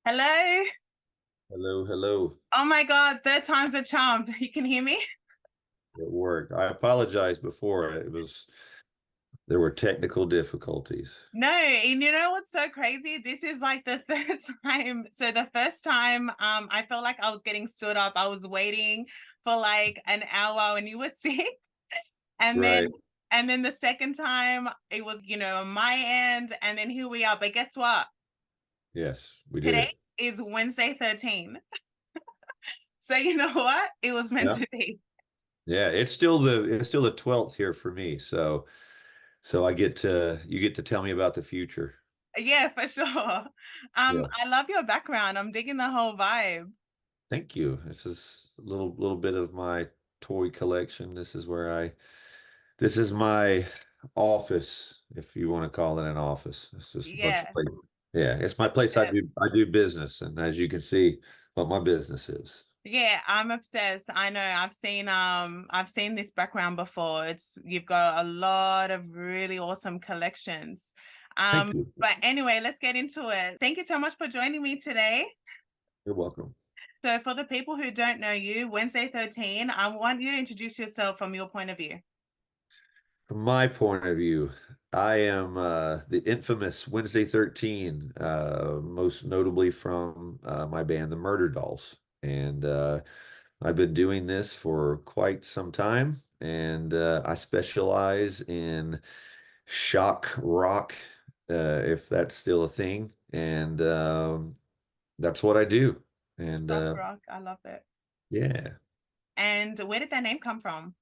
Hello. Hello, hello. Oh my God, third time's a charm. You can hear me? It worked. I apologize before. There were technical difficulties. No, and you know what's so crazy? This is like the third time. So the first time, I felt like I was getting stood up. I was waiting for like an hour when you were sick. And then Right. and then the second time it was, on my end, and then here we are. But guess what? Yes, we Today did. is Wednesday 13. So you know what? It was meant Yeah. to be. Yeah, it's still the 12th here for me. So you get to tell me about the future. Yeah, for sure. Yeah. I love your background. I'm digging the whole vibe. Thank you. This is a little bit of my toy collection. This is my office, if you want to call it an office. It's just a bunch of Yeah, places. Yeah, it's my place. I obsessed. do business, and as you can see, what my business is. Yeah, I'm obsessed. I know. I've seen this background before. It's you've got a lot of really awesome collections. Thank you. But anyway, let's get into it. Thank you so much for joining me today. You're welcome. So for the people who don't know you, Wednesday 13, I want you to introduce yourself from your point of view. From my point of view, I am the infamous Wednesday 13, most notably from my band, the Murderdolls. And I've been doing this for quite some time, and I specialize in shock rock, if that's still a thing. And that's what I do. And Shock rock. I love it. yeah. And where did that name come from?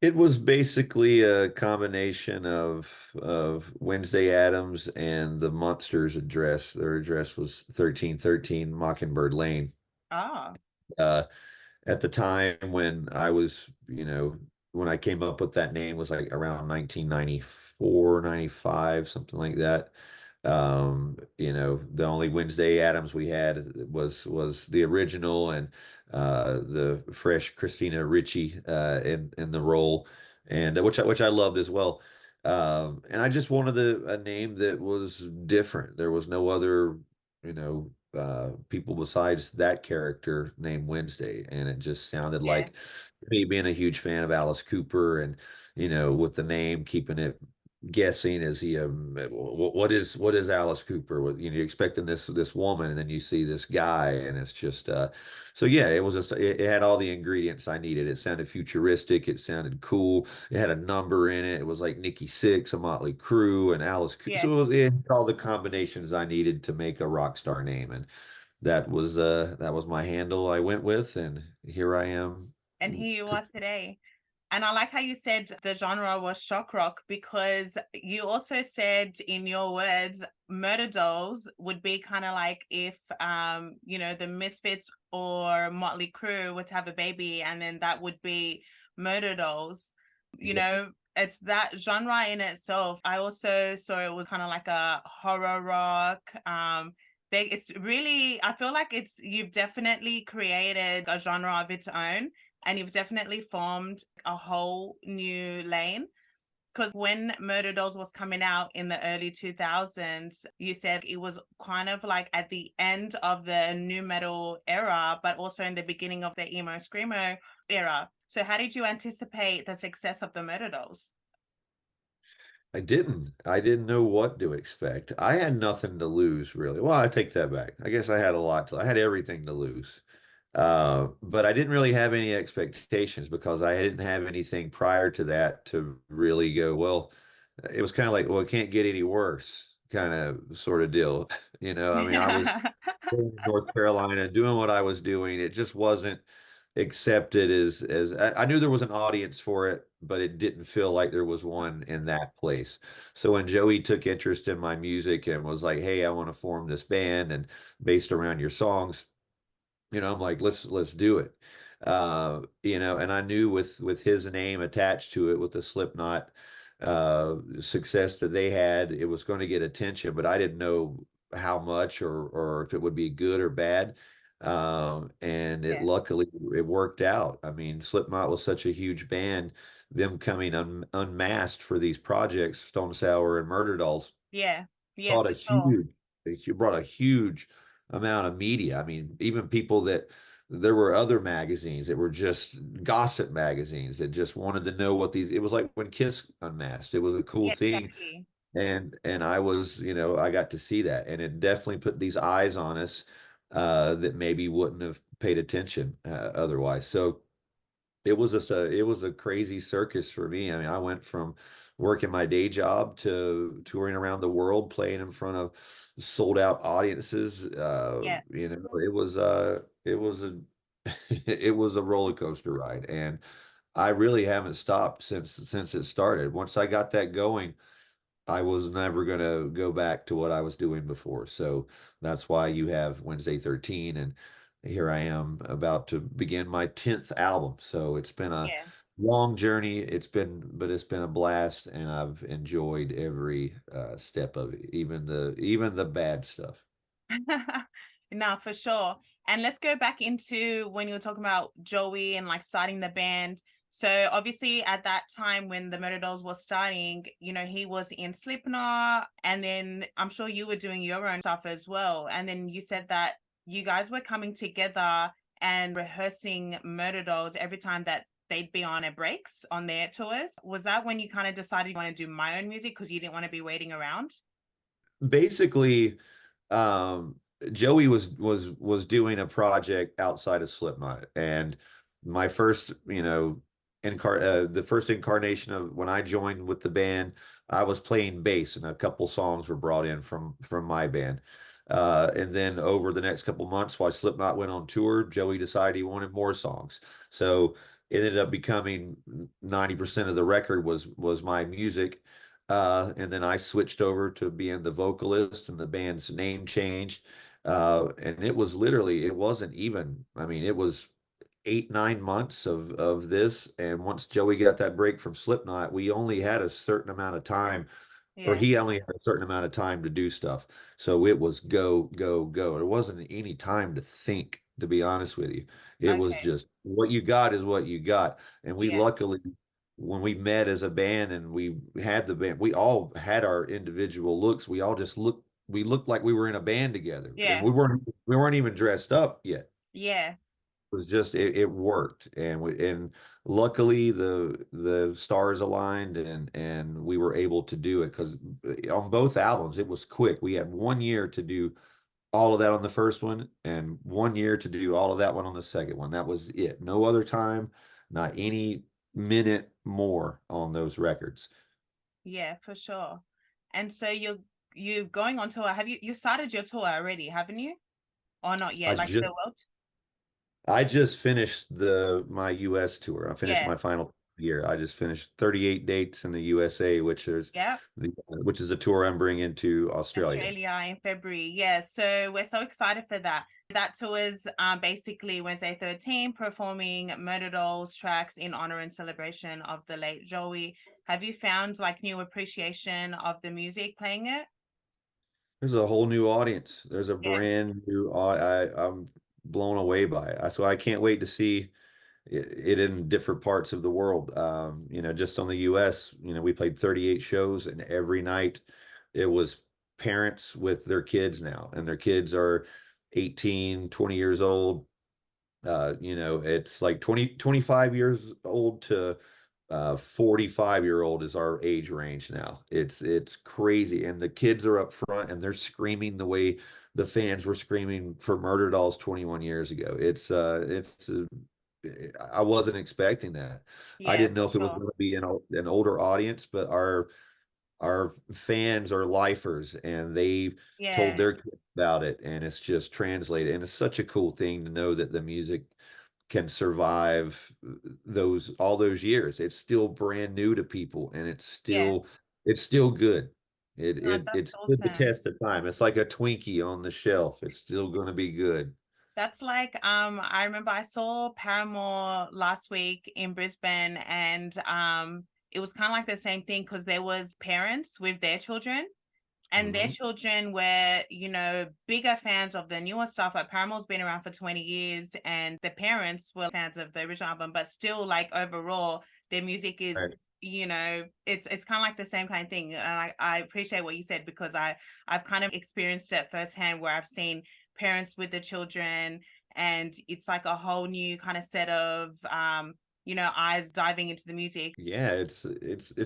It was basically a combination of Wednesday Adams and the Monsters address. Their address was 1313 Mockingbird Lane. Oh, Uh, at the time when when I came up with that name was like around 1994, 95, something like that. The only Wednesday Adams we had was the original and the fresh Christina Ricci in the role, and which I loved as well. And I just wanted a name that was different. There was no other, people besides that character named Wednesday, and it just sounded yeah. like me being a huge fan of Alice Cooper, and with the name keeping it guessing, is he what is Alice Cooper? You're expecting this woman, and then you see this guy, and it's just so yeah, it had all the ingredients I needed. It sounded futuristic, it sounded cool, it had a number in it. It was like Nikki Sixx, a Motley Crue, and Alice Cooper. Yeah. So it had all the combinations I needed to make a rock star name, and that was my handle I went with, and here I am. And here you are today. And I like how you said the genre was shock rock because you also said in your words, Murderdolls would be kind of like if the Misfits or Motley Crue were to have a baby, and then that would be Murderdolls. You know, it's that genre in itself. I also saw it was kind of like a horror rock. It's really, I feel like you've definitely created a genre of its own, and you've definitely formed a whole new lane. Because when Murder Dolls was coming out in the early 2000s, you said it was kind of like at the end of the new metal era, but also in the beginning of the emo screamo era. So how did you anticipate the success of the Murder Dolls? I didn't know what to expect. I had nothing to lose, really. Well, I take that back. I guess I had everything to lose. But I didn't really have any expectations because I didn't have anything prior to that to really go, well, it was kind of like, well, it can't get any worse kind of sort of deal. I mean, I was in North Carolina doing what I was doing. It just wasn't accepted as I knew there was an audience for it, but it didn't feel like there was one in that place. So when Joey took interest in my music and was like, "Hey, I want to form this band and based around your songs," I'm like, let's do it. And I knew with his name attached to it, with the Slipknot success that they had, it was going to get attention, but I didn't know how much or if it would be good or bad. And it Yeah. luckily it worked out. I mean, Slipknot was such a huge band, them coming unmasked for these projects, Stonesour and Murderdolls, Yeah. Yeah, caught for a sure. it brought a huge amount of media. I mean, even people that there were other magazines that were just gossip magazines that just wanted to know what these. It was like when Kiss unmasked. It was a cool Yeah, thing, exactly. and I was, I got to see that, and it definitely put these eyes on us that maybe wouldn't have paid attention otherwise. So it was a crazy circus for me. I mean, I went from working my day job to touring around the world, playing in front of sold out audiences. Yeah. It was a it was a roller coaster ride, and I really haven't stopped since it started. Once I got that going, I was never going to go back to what I was doing before. So that's why you have Wednesday 13, and here I am about to begin my 10th album. So it's been a Yeah. long journey. But it's been a blast, and I've enjoyed every step of it, even the bad stuff. No, for sure. And let's go back into when you were talking about Joey and like starting the band. So obviously at that time when the Murderdolls was starting, he was in Slipknot, and then I'm sure you were doing your own stuff as well. And then you said that you guys were coming together and rehearsing Murderdolls every time that they'd be on a breaks on their tours. Was that when you kind of decided you want to do my own music because you didn't want to be waiting around? Basically, um, Joey was doing a project outside of Slipknot, and my first, the first incarnation of when I joined with the band, I was playing bass, and a couple songs were brought in from my band. And then over the next couple months, while Slipknot went on tour, Joey decided he wanted more songs. So it ended up becoming 90% of the record was my music. And then I switched over to being the vocalist, and the band's name changed. And it wasn't even, I mean, it was 8, 9 months of this. And once Joey got that break from Slipknot, we only had a certain amount of time, or Yeah. he only had a certain amount of time to do stuff. So it was go, go, go. There wasn't any time to think, to be honest with you. It was Okay. just what you got is what you got. And we Yeah. luckily, when we met as a band and we had the band, we all had our individual looks. We looked like we were in a band together, and Yeah. we weren't even dressed up yet. Yeah. Was just it worked, and luckily the stars aligned, and we were able to do it because on both albums it was quick. We had 1 year to do all of that on the first one, and 1 year to do all of that one on the second one. That was it. No other time, not any minute more on those records. Yeah, for sure. And so you're going on tour. Have you started your tour already, haven't you? Or not I yet, like the just world? I just finished the my US tour. I finished Yeah. my final year. I just finished 38 dates in the USA, Yeah. which is the tour I'm bringing to Australia. Australia in February. Yeah. So we're so excited for that. That tour is basically Wednesday 13 performing Murder Dolls tracks in honor and celebration of the late Joey. Have you found like new appreciation of the music playing it? There's a whole new audience. There's a Yeah. brand new I'm blown away by it. So I can't wait to see it in different parts of the world. Just on the US, we played 38 shows, and every night it was parents with their kids now, and their kids are 18, 20 years old. It's like 25 years old to 45-year-old is our age range now. It's crazy. And the kids are up front, and they're screaming the way the fans were screaming for Murder Dolls 21 years ago. I wasn't expecting that. I Yeah, didn't know for if it was sure. going to be an older audience, but our fans are lifers, and they told Yeah. their kids about it, and it's just translated. And it's such a cool thing to know that the music can survive those all those years. It's still brand new to people, and Yeah. it's still good. No, that's It's stood the awesome. test of time. It's like a Twinkie on the shelf. It's still going to be good. That's like I remember I saw Paramore last week in Brisbane, and it was kind of like the same thing because there was parents with their children, and their Mhm. children were, bigger fans of the newer stuff. Like Paramore's been around for 20 years, and the parents were fans of the original album, but still like overall their music Right. is you know, it's kind of like the same kind of thing. And I appreciate what you said, because I've kind of experienced it firsthand, where I've seen parents with the children, and it's like a whole new kind of set of you know, eyes diving into the music. Yeah, it's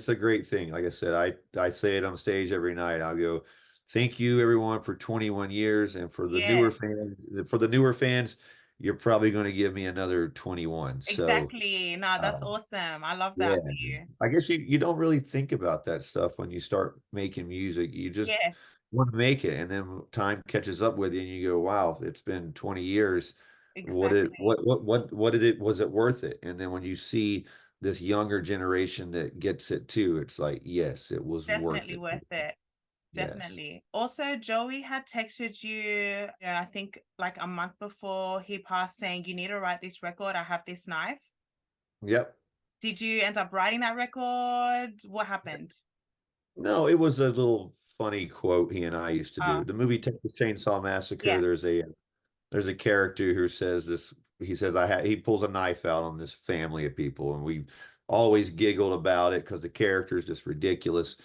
a great thing. Like I said, I say it on stage every night. I'll go, thank you everyone for 21 years, and Yeah, for the newer fans, you're probably going to give me another 21. So, exactly. No, that's um, awesome. I love yeah, that for you. I guess you don't really think about that stuff when you start making music. You just Yeah, want to make it, and then time catches up with you, and you go, "Wow, it's been 20 years. exactly. What did it was it worth it?" And then when you see this younger generation that gets it too, it's like, yes, it was worth Definitely it. worth it. Yes. Definitely. Also, Joey had texted you, I think like a month before he passed, saying, "You need to write this record. I have this knife." Yep. Did you end up writing that record? What happened? No, it was a little funny quote he and I used to do. Oh, The movie Texas Chainsaw Massacre, yeah, there's a character who says this. He says, he pulls a knife out on this family of people, and we always giggled about it because the character is just ridiculous.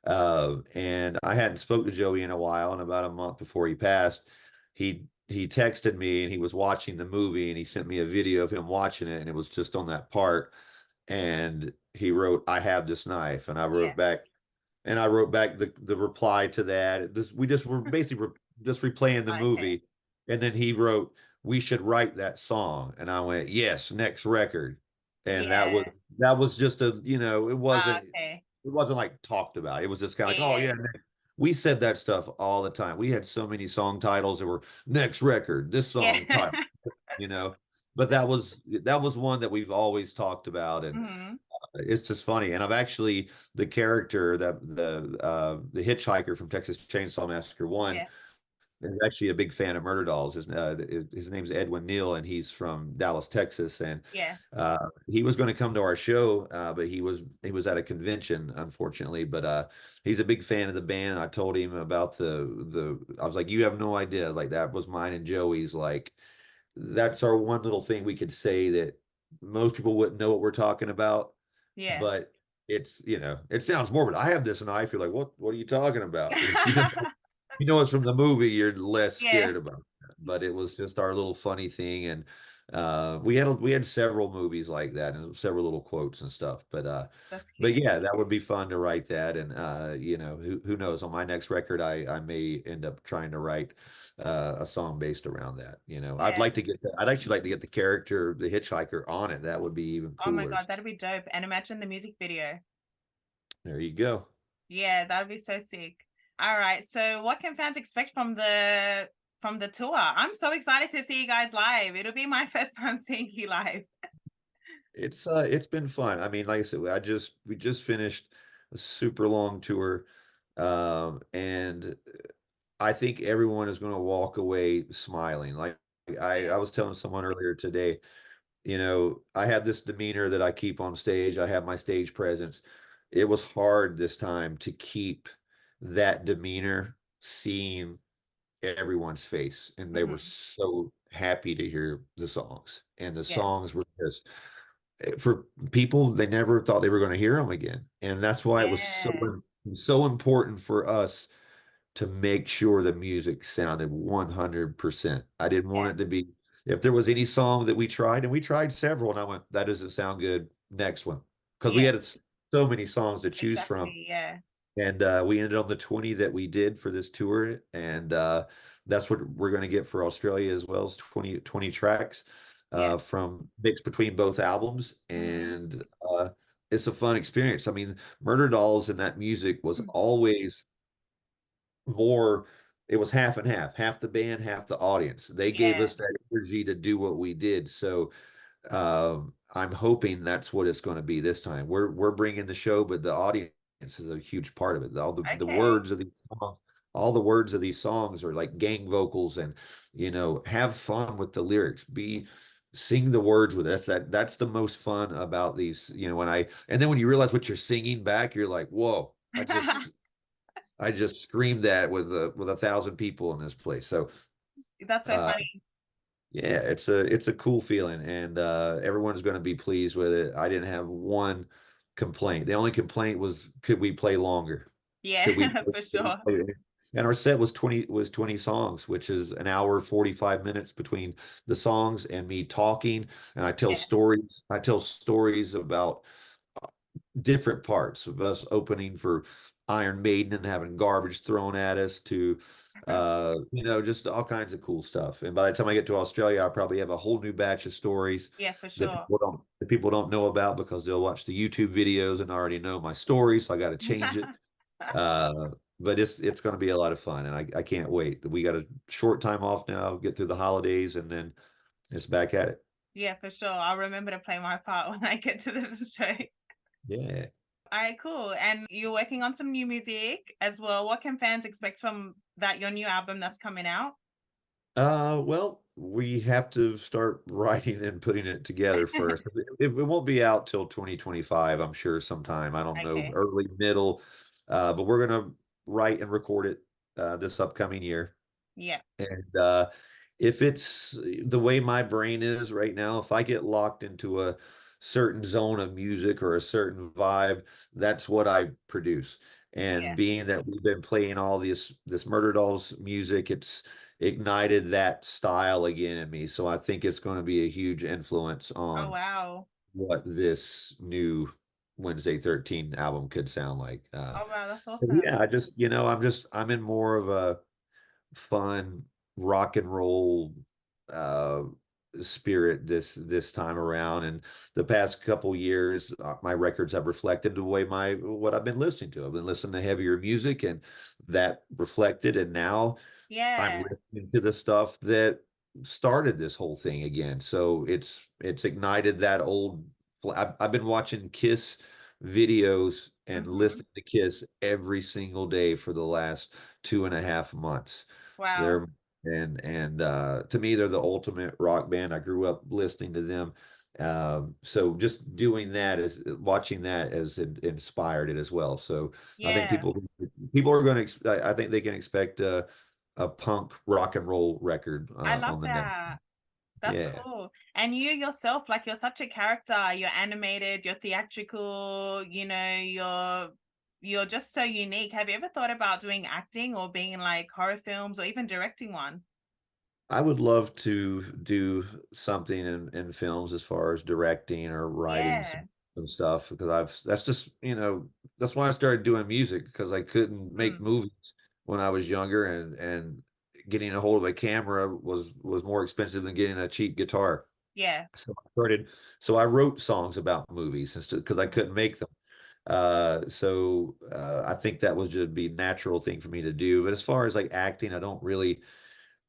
And I hadn't spoke to Joey in a while, and about a month before he passed, he texted me, and he was watching the movie, and he sent me a video of him watching it, and it was just on that part, and he wrote, "I have this knife," and yeah. I wrote back the reply to that. We just were basically just replaying the Okay. movie, and then he wrote, "We should write that song," and I went, "Yes, next record," and Yeah. that was just a Okay. it wasn't like talked about. It was just kind Yeah, of like, oh yeah. yeah, we said that stuff all the time. We had so many song titles that were next record, this song Yeah. title, you know. But that was one that we've always talked about, and Hmm. it's just funny. And I've actually the character that the hitchhiker from Texas Chainsaw Massacre one Yeah. is actually a big fan of Murderdolls. His name's Edwin Neal, and he's from Dallas, Texas. And Yeah. he was going to come to our show, but he was at a convention, unfortunately. But he's a big fan of the band. I told him about the. I was like, you have no idea. Like that was mine and Joey's. Like that's our one little thing we could say that most people wouldn't know what we're talking about, Yeah. but it's it sounds morbid. I have this, and I feel like, what are you talking about? You know it's from the movie, you're less Yeah. scared about that. But it was just our little funny thing, and we had several movies like that, and several little quotes and stuff. That's But cute. yeah, that would be fun to write that. And who knows? On my next record, I may end up trying to write a song based around that. I'd Yeah. like to get that. I'd actually like to get the character, the hitchhiker, on it. That would be even Oh my cooler. God, that'd be dope. And imagine the music video. There you go. Yeah, that'd be so sick. All right. So what can fans expect from the tour? I'm so excited to see you guys live. It'll be my first time seeing you live. It's been fun. I mean, like I said, we just finished a super long tour, and I think everyone is going to walk away smiling. Like Yeah. I was telling someone earlier today, I have this demeanor that I keep on stage. I have my stage presence. It was hard this time to keep that demeanor, seeing everyone's face, and they were Hmm. so happy to hear the songs, and the Yeah. songs were just for people, they never thought they were going to hear them again. And that's why it was Yeah. so important for us to make sure the music sounded 100%. I didn't want Yeah. it to be, if there was any song that we tried, and we tried several, and I went, that doesn't sound good, next one. Because we Yeah. had so many songs to choose from. Exactly. Yeah. And we ended on the 20 that we did for this tour. And that's what we're going to get for Australia as well, as 20 tracks Yeah. from mixed between both albums. Hmm. And it's a fun experience. I mean, Murder Dolls and that music was always more, it was half and half, half the band, half the audience. They gave Yeah. us that energy to do what we did. So I'm hoping that's what it's going to be this time. We're bringing the show, but the audience is a huge part of it. All the Okay. words of these songs, all the words of these songs are like gang vocals, and have fun with the lyrics. Sing the words with us. That's the most fun about these. And then when you realize what you're singing back, you're like, whoa! I just screamed that with 1,000 people in this place. So. That's so Uh, funny. Yeah, it's a cool feeling, and everyone's going to be pleased with it. I didn't have one complaint. The only complaint was, could we play longer? Yeah, Could we, for could we sure. play? And our set was 20 songs, which is an hour 45 minutes between the songs and me talking. And Yeah. I tell stories about different parts of us opening for Iron Maiden and having garbage thrown at us to just all kinds of cool stuff. And by the time I get to Australia, I'll probably have a whole new batch of stories Yeah, for sure. that people don't know about because they'll watch the YouTube videos and already know my story, so I got to change it. Uh, but it's going to be a lot of fun, and I can't wait. We got a short time off now, get through the holidays, and then it's back at it. Yeah, for sure. I'll remember to play my part when I get to the show. Yeah. All right, cool. And you're working on some new music as well. What can fans expect from that your new album that's coming out? Well, we have to start writing and putting it together first. It won't be out till 2025, I'm sure sometime. I don't know, Okay. early, middle. But we're gonna write and record it this upcoming year. Yeah. And if it's the way my brain is right now, if I get locked into a certain zone of music or a certain vibe, that's what I produce. And Yeah. being that we've been playing all this Murderdolls music, it's ignited that style again in me. So I think it's going to be a huge influence Oh, on wow. what this new Wednesday 13 album could sound like. Oh, wow. That's But awesome. yeah, I'm in more of a fun rock and roll uh spirit this time around, and the past couple years my records have reflected the way my what I've been listening to. I've been listening to heavier music, and that reflected, and now I'm Yeah. listening to the stuff that started this whole thing again. So it's ignited that old. I've been watching Kiss videos and Hmm. listening to Kiss every single day for the last 2.5 months. Wow. They're and to me, they're the ultimate rock band. I grew up listening to them. So just doing that is watching that as inspired it as well. So I think Yeah. people are going to. I think they can expect a punk rock and roll record I love on the next. that. That's Yeah, cool. And you yourself, like you're such a character. You're animated, you're theatrical, you're just so unique. Have you ever thought about doing acting or being in like horror films or even directing one? I would love to do something in films as far as directing or writing Yeah. some stuff, because that's just that's why I started doing music, because I couldn't make Mm. movies when I was younger, and getting a hold of a camera was more expensive than getting a cheap guitar. Yeah. So I wrote songs about movies because I Mm. couldn't make them. I think that would just be a natural thing for me to do. But as far as like acting, I don't really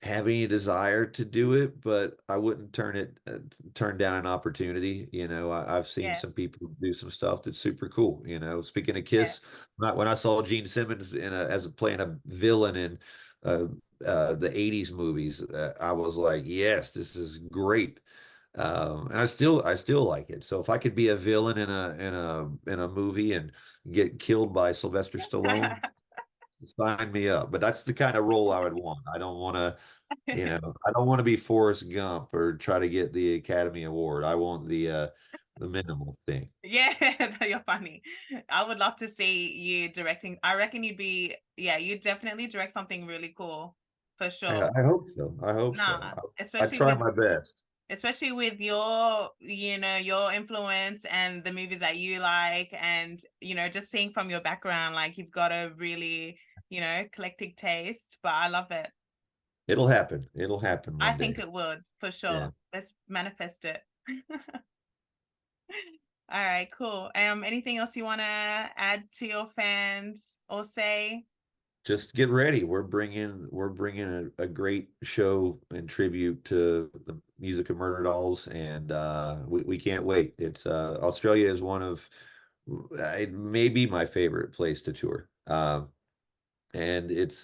have any desire to do it, but I wouldn't turn down an opportunity. I've seen Yeah. some people do some stuff that's super cool. Speaking of Yeah. Kiss, when I saw Gene Simmons as playing a villain in uh, the '80s movies, I was like, yes, this is great. And I still like it. So if I could be a villain in a movie and get killed by Sylvester Stallone, sign me up. But that's the kind of role I would want. I don't want to be Forrest Gump or try to get the Academy Award. I want the minimal thing. Yeah, you're funny. I would love to see you directing. I reckon yeah, you'd definitely direct something really cool for sure. I hope so. I hope so. Nah, I try my best. especially with your influence and the movies that you like, and just seeing from your background, like you've got a really, eclectic taste, but I love it. It'll happen. It'll happen I one think day. it would for Yeah. sure. Let's manifest it. All right, cool. Anything else you want to add to your fans or say? Just get ready. We're bringing a great show in tribute to the music of Murder Dolls, and we can't wait. It's Australia is one of it may be my favorite place to tour. And it's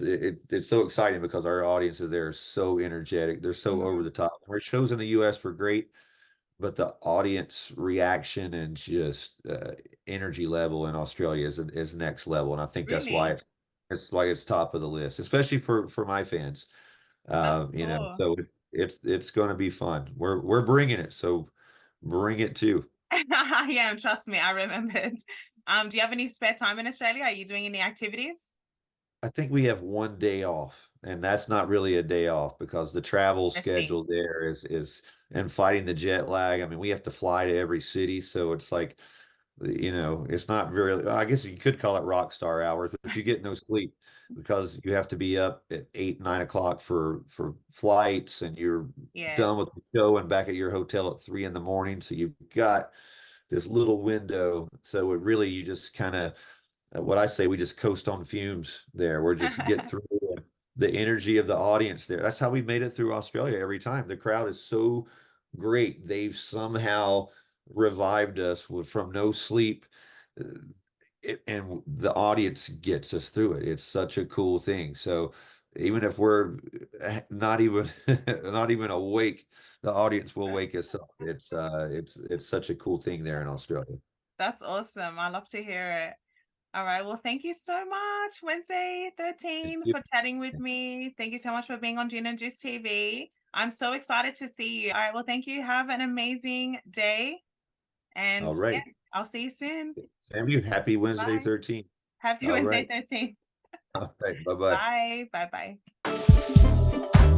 so exciting because our audiences there are so energetic. They're so over Mhm. the top. Our shows in the US were great, but the audience reaction and just energy level in Australia is next level. And I think that's why Really? it's top of the list, especially for my fans. That's cool. So it's going to be fun. We're bringing it. So bring it too. I am, trust me, I remembered. Do you have any spare time in Australia? Are you doing any activities? I think we have 1 day off, and that's not really a day off because the travel I see. schedule there is and fighting the jet lag. I mean, we have to fly to every city, so it's like, it's not very, I guess you could call it rock star hours, but you get no sleep because you have to be up at 8, 9 o'clock for flights, and you're Yeah. done with the show and back at your hotel at 3 in the morning. So you've got this little window. So it really, you just kind of, what I say, we just coast on fumes there. We're just get through the energy of the audience there. That's how we made it through Australia every time. The crowd is so great. They've somehow revived us from no sleep. Uh, and the audience gets us through it. It's such a cool thing. So even if we're not even not even awake, the audience will wake us up. It's such a cool thing there in Australia. That's awesome. I love to hear it. All right. Well, thank you so much, Wednesday Thank 13, you. for chatting with me. Thank you so much for being on Gin and Juice TV. I'm so excited to see you. All right. Well, thank you. Have an amazing day. And All yeah, right. I'll see you soon. Sam, you happy Wednesday Bye. 13th. Happy All Wednesday right. 13. All right. Bye-bye. Bye. Bye bye.